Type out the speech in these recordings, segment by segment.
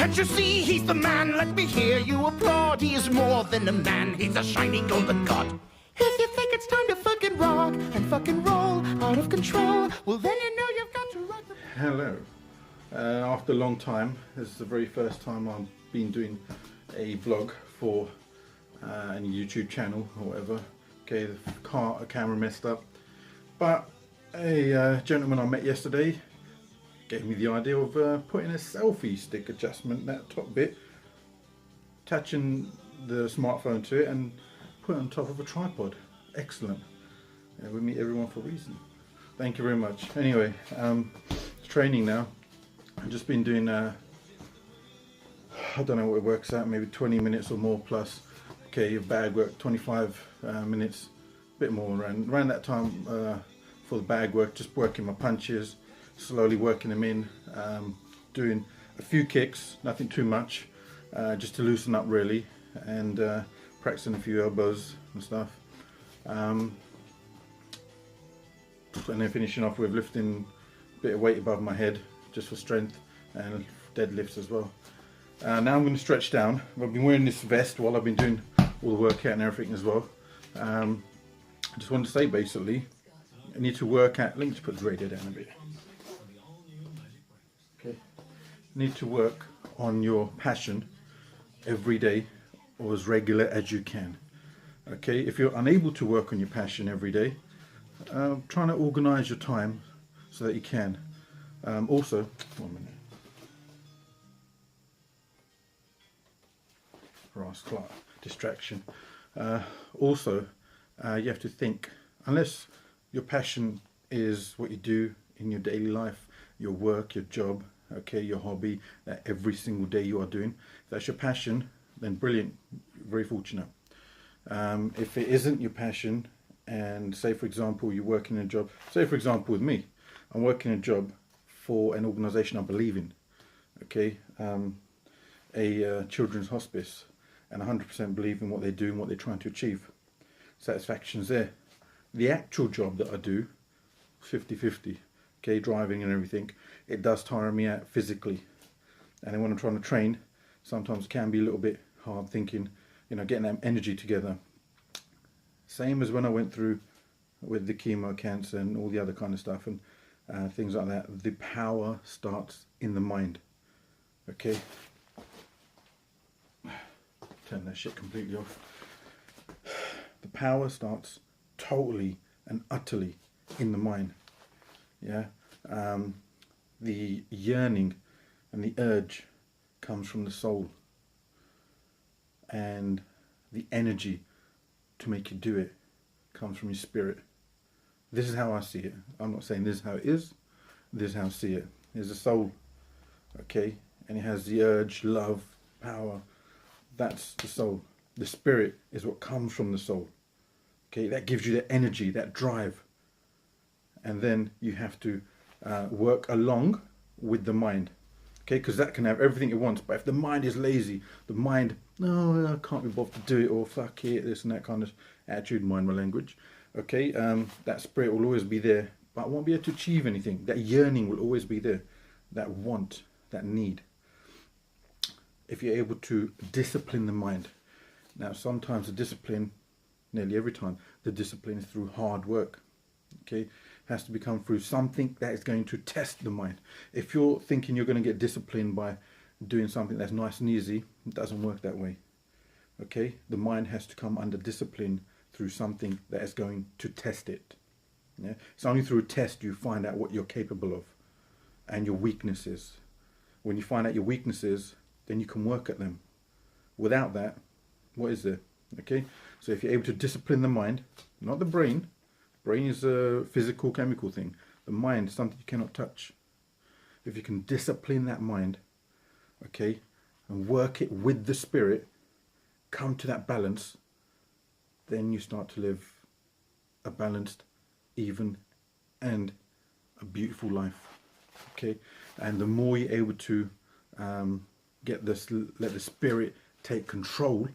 Can't you see he's the man? Let me hear you applaud. He is more than a man, he's a shiny golden god. If you think it's time to fucking rock and fucking roll out of control, well then you know you've got to rock the... Hello. After a long time, this is the very first time I've been doing a vlog for any YouTube channel or whatever. Okay, the camera messed up, but a gentleman I met yesterday gave me the idea of putting a selfie stick adjustment, that top bit, attaching the smartphone to it and put it on top of a tripod. Excellent. We meet everyone for a reason. Thank you very much. Anyway, it's training now. I've just been doing I don't know what it works out, maybe 20 minutes or more plus. Okay, your bag work 25 minutes, a bit more around that time for the bag work, just working my punches, slowly working them in, doing a few kicks, nothing too much, just to loosen up really, and practicing a few elbows and stuff, and then finishing off with lifting a bit of weight above my head just for strength, and deadlifts as well. Now I'm going to stretch down. I've been wearing this vest while I've been doing all the workout and everything as well. I just wanted to say basically, I need to work at, let me just put the radio down a bit. Okay, need to work on your passion every day, or as regular as you can. Okay, if you're unable to work on your passion every day, trying to organize your time so that you can. Also, 1 minute. Ross Clark, distraction. Also, you have to think, unless your passion is what you do in your daily life, your work, your job, okay, your hobby, that every single day you are doing, if that's your passion, then brilliant, very fortunate. If it isn't your passion, and say for example you're working a job, say for example with me, I'm working a job for an organisation I believe in, okay, a children's hospice, and 100% believe in what they do and what they're trying to achieve. Satisfaction's there. The actual job that I do, 50-50, okay, driving and everything, it does tire me out physically. And then when I'm trying to train, sometimes it can be a little bit hard thinking, you know, getting that energy together. Same as when I went through with the chemo, cancer and all the other kind of stuff and things like that. The power starts in the mind, okay? Turn that shit completely off. The power starts totally and utterly in the mind. Yeah, the yearning and the urge comes from the soul, and the energy to make you do it comes from your spirit. This is how I see it. I'm not saying this is how it is. This is how I see it. There's a soul, okay, and it has the urge, love, power. That's the soul. The spirit is what comes from the soul. Okay, that gives you that energy, that drive. And then you have to work along with the mind. Okay, because that can have everything it wants. But if the mind is lazy, the mind, no, I can't be bothered to do it, or fuck it, this and that kind of attitude, mind my language. Okay, that spirit will always be there, but I won't be able to achieve anything. That yearning will always be there. That want, that need. If you're able to discipline the mind. Now sometimes the discipline, nearly every time, the discipline is through hard work. Okay, it has to become through something that is going to test the mind. If you're thinking you're going to get disciplined by doing something that's nice and easy, it doesn't work that way. Okay, the mind has to come under discipline through something that is going to test it. Yeah, it's only through a test you find out what you're capable of and your weaknesses. When you find out your weaknesses, then you can work at them. Without that, what is there? Okay, so if you're able to discipline the mind, not the brain. Brain is a physical, chemical thing. The mind is something you cannot touch. If you can discipline that mind, okay, and work it with the spirit, come to that balance, then you start to live a balanced, even, and a beautiful life. Okay, and the more you're able to let the spirit take control,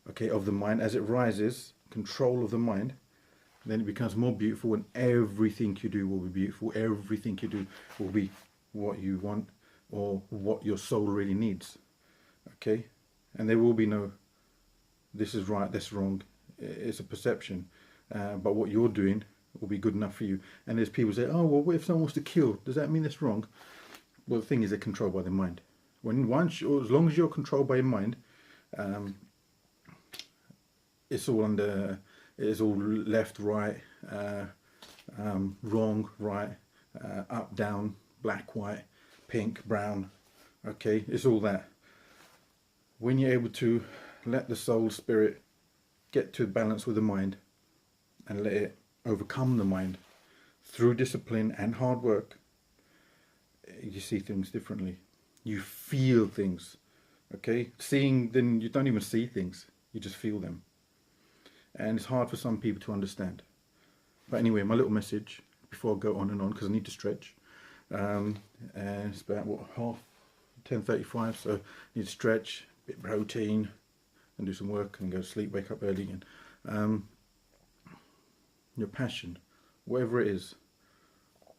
okay, of the mind as it rises, control of the mind, then it becomes more beautiful, and everything you do will be beautiful. Everything you do will be what you want or what your soul really needs. Okay, and there will be no this is right, that's wrong. It's a perception, but what you're doing will be good enough for you. And there's people say, oh well, what if someone wants to kill? Does that mean that's wrong? Well, the thing is, they're controlled by their mind. As long as you're controlled by your mind, it's all left, right, wrong, right, up, down, black, white, pink, brown. Okay, it's all that. When you're able to let the soul spirit get to balance with the mind and let it overcome the mind through discipline and hard work, you see things differently. You feel things. Okay, seeing, then you don't even see things, you just feel them. And it's hard for some people to understand. But anyway, my little message before I go on and on, because I need to stretch, and it's about 10:35, so I need to stretch, a bit of protein, and do some work and go to sleep, wake up early again. Your passion, whatever it is,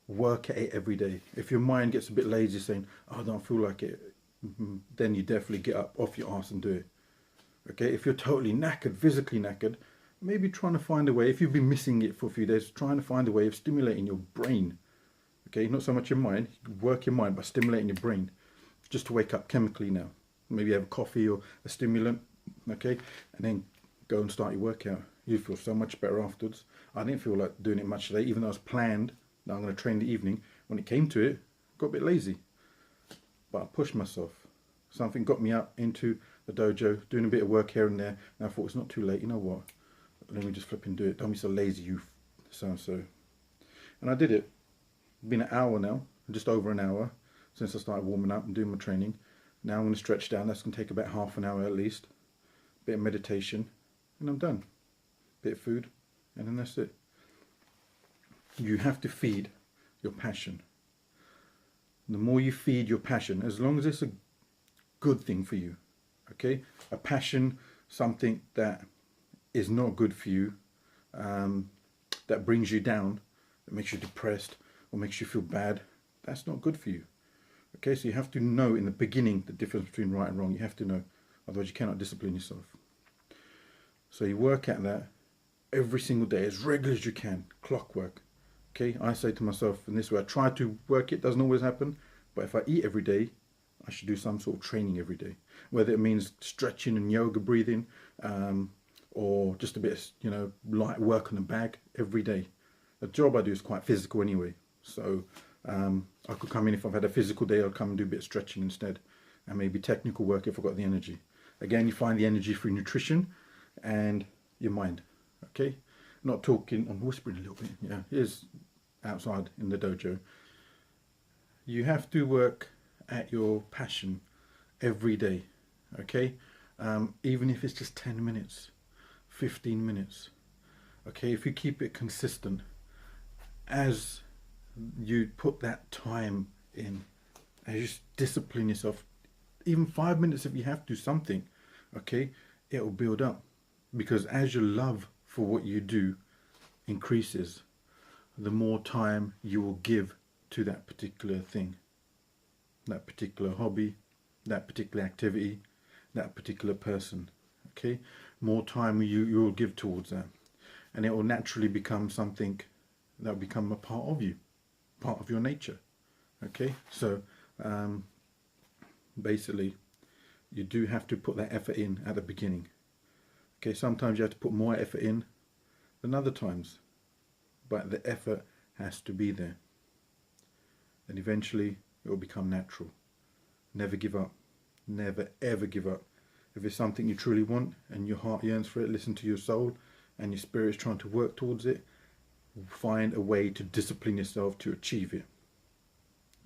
work at it every day. If your mind gets a bit lazy saying, oh, I don't feel like it, then you definitely get up off your arse and do it. Okay, if you're totally knackered, physically knackered, maybe trying to find a way, if you've been missing it for a few days, trying to find a way of stimulating your brain. Okay, not so much your mind, work your mind by stimulating your brain, just to wake up chemically now. Maybe have a coffee or a stimulant, okay, and then go and start your workout. You feel so much better afterwards. I didn't feel like doing it much today, even though I was planned that I'm going to train in the evening. When it came to it, I got a bit lazy. But I pushed myself. Something got me up into the dojo, doing a bit of work here and there, and I thought it's not too late, you know what? Let me just flip and do it. Don't be so lazy, you so-and-so. And I did it. It's been an hour now, just over an hour, since I started warming up and doing my training. Now I'm going to stretch down. That's going to take about half an hour at least. Bit of meditation, and I'm done. Bit of food, and then that's it. You have to feed your passion. The more you feed your passion, as long as it's a good thing for you, okay? A passion, something that is not good for you, that brings you down, that makes you depressed or makes you feel bad, that's not good for you. Okay, so you have to know in the beginning the difference between right and wrong. You have to know, otherwise you cannot discipline yourself. So you work at that every single day as regular as you can, clockwork. Okay, I say to myself in this way, I try to work it, doesn't always happen, but if I eat every day, I should do some sort of training every day, whether it means stretching and yoga breathing, or just a bit of, light work on the bag every day. The job I do is quite physical anyway, so I could come in, if I've had a physical day, I'll come and do a bit of stretching instead, and maybe technical work if I've got the energy. Again, you find the energy through nutrition and your mind. Okay, not talking, I'm whispering a little bit, yeah, here's outside in the dojo. You have to work at your passion every day, okay, even if it's just 10 minutes, 15 minutes, okay, if you keep it consistent, as you put that time in, as you discipline yourself, even 5 minutes if you have to, something, okay, it will build up, because as your love for what you do increases, the more time you will give to that particular thing, that particular hobby, that particular activity, that particular person. Okay, more time you will give towards that, and it will naturally become something that will become a part of you, part of your nature. Okay, so basically you do have to put that effort in at the beginning. Okay, sometimes you have to put more effort in than other times, but the effort has to be there, and eventually it will become natural. Never give up. Never ever give up. If it's something you truly want and your heart yearns for it, listen to your soul and your spirit is trying to work towards it, find a way to discipline yourself to achieve it.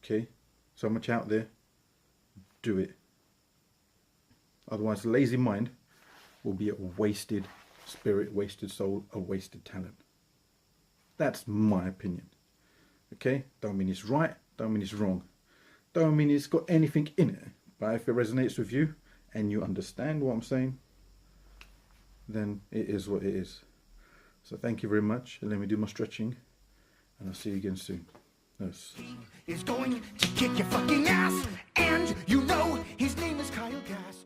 Okay, so much out there, do it. Otherwise, a lazy mind will be a wasted spirit, wasted soul, a wasted talent. That's my opinion. Okay, don't mean it's right, don't mean it's wrong, don't mean it's got anything in it, but if it resonates with you and you understand what I'm saying, then it is what it is. So thank you very much, and let me do my stretching, and I'll see you again soon. Yes. Is going to kick your fucking ass, and you know his name is Kyle Gass.